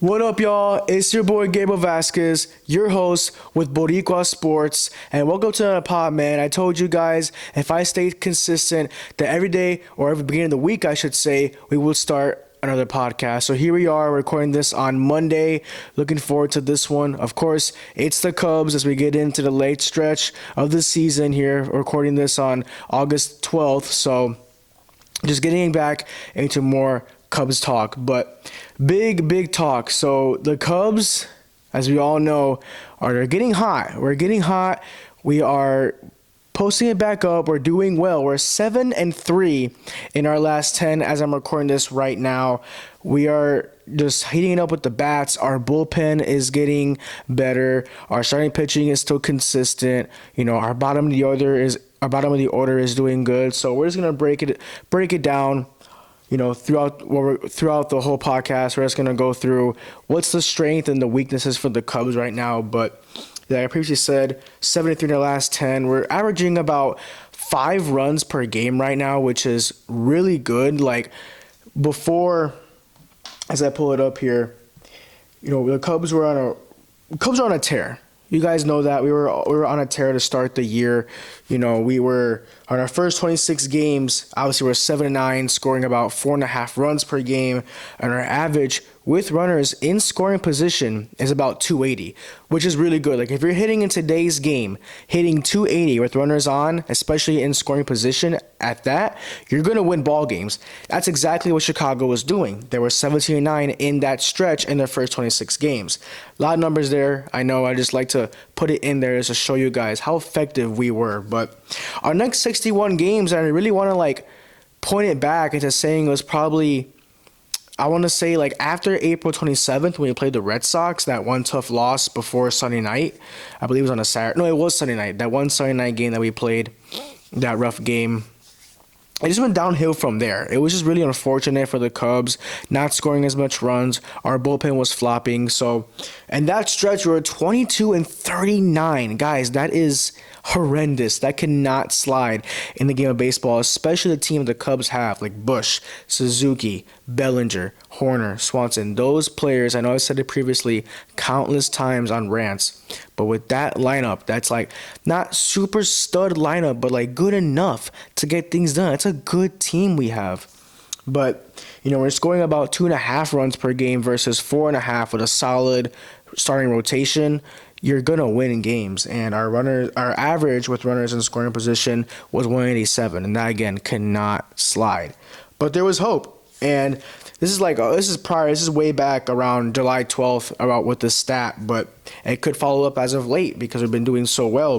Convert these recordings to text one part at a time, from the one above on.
What up, y'all? It's your boy Gabriel Vasquez, your host with Boricuas Sports, and welcome to another pod, man. I told you guys if I stayed consistent that every day or every beginning of the week, I should say, we will start another podcast. So here we are recording this on Monday. Looking forward to this one. Of course, it's the Cubs as we get into the late stretch of the season here, recording this on August 12th. So just getting back into more Cubs talk, but big talk. So the Cubs, as we all know, are getting hot. We're getting hot. We are posting it back up. We're doing well. We're 7-3 in our last 10 as I'm recording this right now. We are just heating it up with the bats. Our bullpen is getting better. Our starting pitching is still consistent. Our bottom of the order is doing good. So we're just gonna break it down. Throughout the whole podcast, we're just going to go through what's the strength and the weaknesses for the Cubs right now. But like I previously said, 73 in the last 10. We're averaging about 5 runs per game right now, which is really good. Like before, as I pull it up here, the Cubs were on a tear. You guys know that we were on a tear to start the year. We were on our first 26 games. Obviously, we're 7-9, scoring about 4.5 runs per game, and our average with runners in scoring position is about 280, which is really good. Like if you're hitting in today's game, hitting 280 with runners on, especially in scoring position at that, you're going to win ball games. That's exactly what Chicago was doing. They were 17-9 in that stretch in their first 26 games. A lot of numbers there. I know I just like to put it in there just to show you guys how effective we were. But our next 61 games, I really want to point it back into saying it was probably, I want to say after April 27th when we played the Red Sox, that one tough loss before Sunday night. I believe it was on a Saturday. No, it was Sunday night. That one Sunday night game that we played, that rough game. It just went downhill from there. It was just really unfortunate for the Cubs, not scoring as much runs. Our bullpen was flopping. So, and that stretch, we were 22-39. Guys, that is horrendous. That cannot slide in the game of baseball, especially the team the Cubs have, like Bush, Suzuki, Bellinger, Horner, Swanson. Those players, I know I said it previously countless times on rants, but with that lineup, that's not super stud lineup, but good enough to get things done. It's a good team we have. But, we're scoring about 2.5 runs per game versus 4.5 with a solid starting rotation. You're going to win games. And our average with runners in scoring position was 187. And that, again, cannot slide. But there was hope. And this is way back around July 12th about with the stat, but it could follow up as of late because we've been doing so well.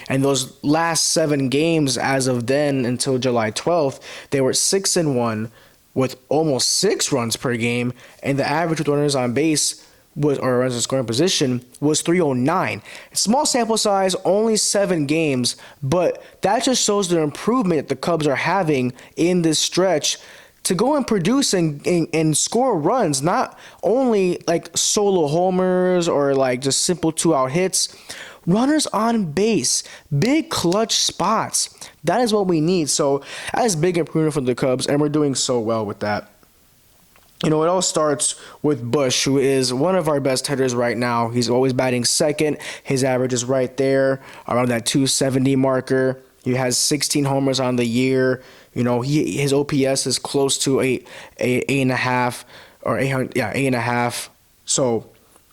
And those last 7 games as of then until July 12th, they were 6-1 with almost 6 runs per game, and the average with runners on base or runners in scoring position was 309. Small sample size, only 7 games, but that just shows the improvement that the Cubs are having in this stretch to go and produce and score runs, not only solo homers or just simple 2-out hits. Runners on base, big clutch spots. That is what we need. So that is big improvement for the Cubs, and we're doing so well with that. It all starts with Bush, who is one of our best hitters right now. He's always batting second. His average is right there around that 270 marker. He has 16 homers on the year. His OPS is close to 8.5 or 8.5. So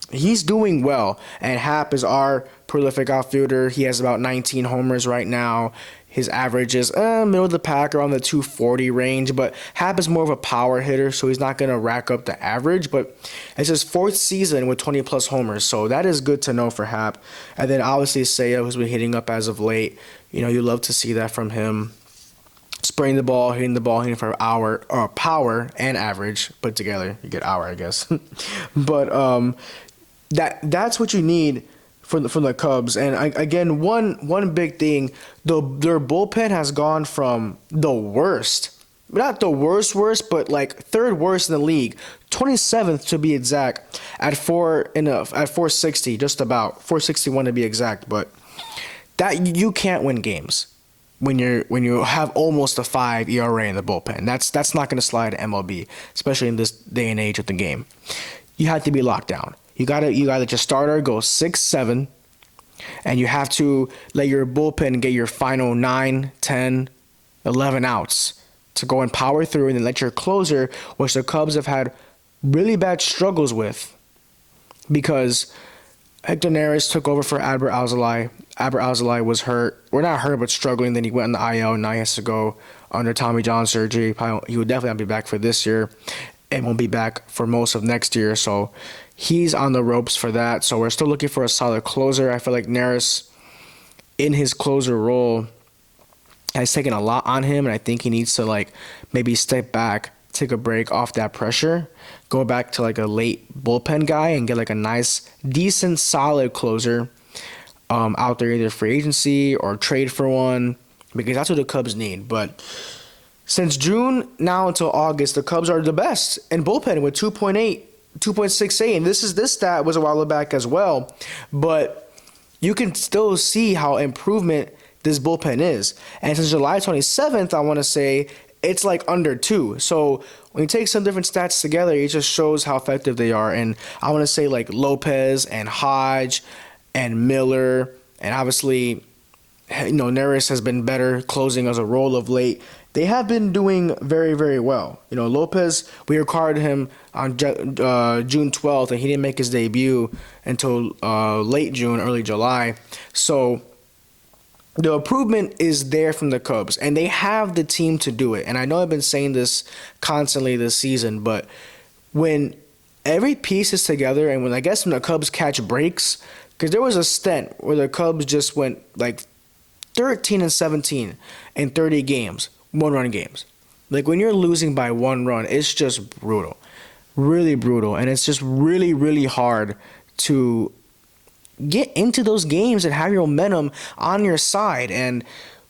he's doing well. And Happ is our prolific outfielder. He has about 19 homers right now. His average is middle of the pack, around the 240 range. But Happ is more of a power hitter, so he's not going to rack up the average. But it's his 4th season with 20-plus homers, so that is good to know for Happ. And then obviously Seiya, who's been hitting up as of late. You love to see that from him. Spraying the ball, hitting for power and average put together. You get hour, I guess. But that's what you need from the Cubs. And again, one big thing, their bullpen has gone from the worst, not the worst, but 3rd worst in the league, 27th to be exact, at 460, just about 461 to be exact. But that you can't win games when you have almost a 5 ERA in the bullpen. That's not going to slide to MLB, especially in this day and age of the game. you have to be locked down. You gotta let your starter go 6-7, and you have to let your bullpen get your final 9, 10, 11 outs to go and power through, and then let your closer, which the Cubs have had really bad struggles with, because Hector Neris took over for Adbert Alzolay. Adbert Alzolay was hurt. We're not hurt, but struggling. Then he went on the IL, and now he has to go under Tommy John surgery. He will definitely not be back for this year, and won't be back for most of next year. So he's on the ropes for that. So we're still looking for a solid closer. I feel like Neris, in his closer role, has taken a lot on him, and I think he needs to maybe step back, take a break off that pressure, go back to a late bullpen guy and get a nice, decent, solid closer out there, either free agency or trade for one, because that's what the Cubs need. But since June now until August, the Cubs are the best in bullpen with 2.8, 2.68, and this stat was a while back as well, but you can still see how improvement this bullpen is. And since July 27th, I want to say it's under 2. So when you take some different stats together, it just shows how effective they are. And I want to say Lopez and Hodge and Miller, and obviously, Neris has been better closing as a role of late. They have been doing very, very well. Lopez, we acquired him on June 12th, and he didn't make his debut until late June, early July. So the improvement is there from the Cubs, and they have the team to do it. And I know I've been saying this constantly this season, but when every piece is together, and when the Cubs catch breaks, because there was a stint where the Cubs just went 13-17 in 30 games, one-run games. When you're losing by 1 run, it's just brutal, really brutal, and it's just really, really hard to get into those games and have your momentum on your side. And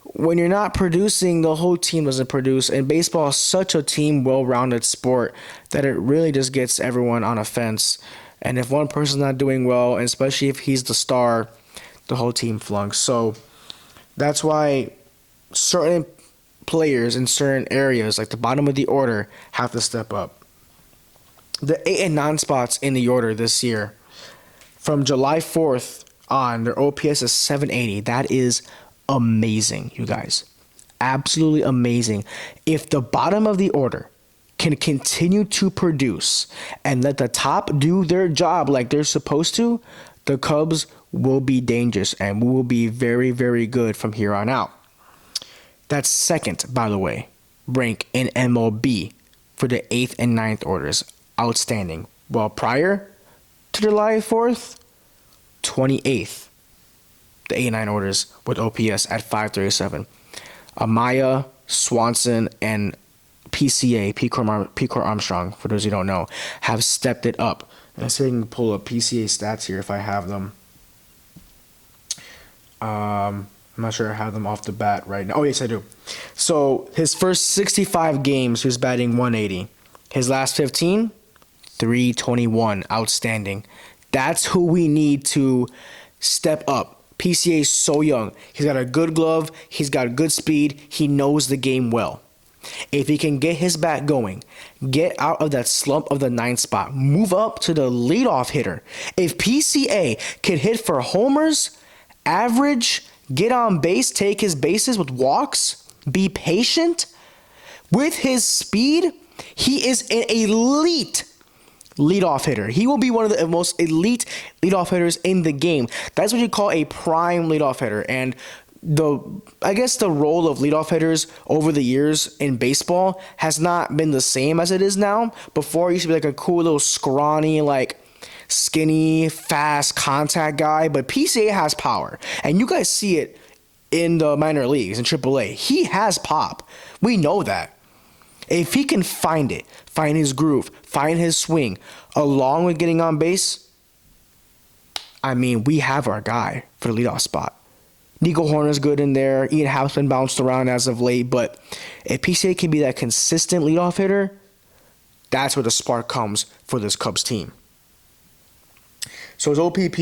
when you're not producing, the whole team doesn't produce. And baseball is such a team, well-rounded sport that it really just gets everyone on a fence. And if one person's not doing well, and especially if he's the star, the whole team flunks. So that's why certain players in certain areas, like the bottom of the order, have to step up. The 8 and 9 spots in the order this year, from July 4th on, their OPS is 780. That is amazing, you guys. Absolutely amazing. If the bottom of the order can continue to produce and let the top do their job like they're supposed to, the Cubs will be dangerous and we will be very, very good from here on out. That's second, by the way, rank in MLB for the 8th and 9th orders. Outstanding. Well, prior to July 4th, 28th, the 8 and 9 orders with OPS at 537. Amaya, Swanson, and P-Cor Armstrong, for those who don't know, have stepped it up. Let's see if I can pull up PCA stats here if I have them. I'm not sure I have them off the bat right now. Oh, yes, I do. So his first 65 games, he was batting 180. His last 15, 321. Outstanding. That's who we need to step up. PCA is so young. He's got a good glove. He's got good speed. He knows the game well. If he can get his bat going, get out of that slump of the 9th spot, move up to the leadoff hitter. If PCA can hit for homers, average, get on base, take his bases with walks, be patient, with his speed, he is an elite leadoff hitter. He will be one of the most elite leadoff hitters in the game. That's what you call a prime leadoff hitter. And I guess the role of leadoff hitters over the years in baseball has not been the same as it is now. Before, it used to be like a cool little scrawny, skinny, fast contact guy. But PCA has power. And you guys see it in the minor leagues, in AAA. He has pop. We know that. If he can find it, find his groove, find his swing, along with getting on base, I mean, we have our guy for the leadoff spot. Nico Horner's good in there. Ian Happ's been bounced around as of late. But if PCA can be that consistent leadoff hitter, that's where the spark comes for this Cubs team. So his OPP,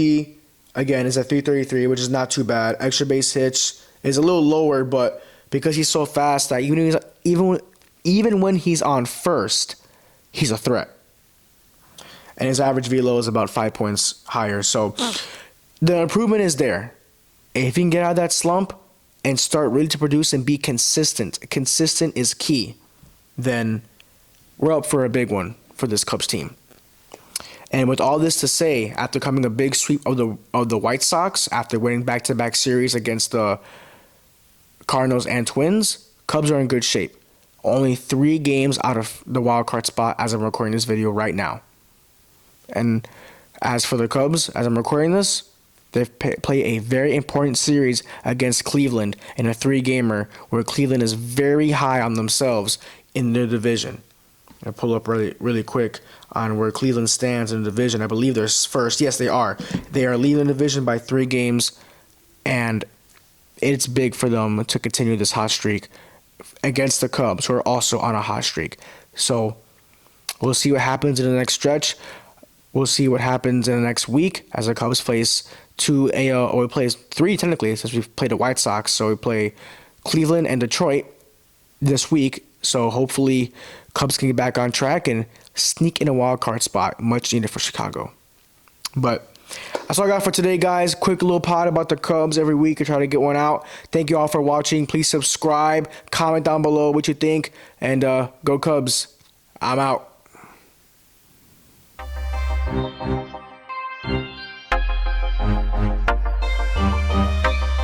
again, is at 333, which is not too bad. Extra base hits is a little lower, but because he's so fast that even when he's on first, he's a threat. and his average velo is about 5 points higher. So the improvement is there. If he can get out of that slump and start really to produce and be consistent is key, then we're up for a big one for this Cubs team. And with all this to say, after coming a big sweep of the White Sox, after winning back-to-back series against the Cardinals and Twins, Cubs are in good shape. Only 3 games out of the wild card spot as I'm recording this video right now. And as for the Cubs, as I'm recording this, they've played a very important series against Cleveland in a 3-gamer where Cleveland is very high on themselves in their division. I'll pull up really quick on where Cleveland stands in the division. I believe they're first. Yes, they are. They are leading the division by 3 games, and it's big for them to continue this hot streak against the Cubs, who are also on a hot streak. So we'll see what happens in the next stretch. We'll see what happens in the next week as the Cubs face 3 technically, since we've played the White Sox. So we play Cleveland and Detroit this week. So hopefully Cubs can get back on track and sneak in a wild card spot, much needed for Chicago. But that's all I got for today, guys. Quick little pod about the Cubs every week. I try to get one out. Thank you all for watching. Please subscribe, comment down below what you think, and go Cubs. I'm out.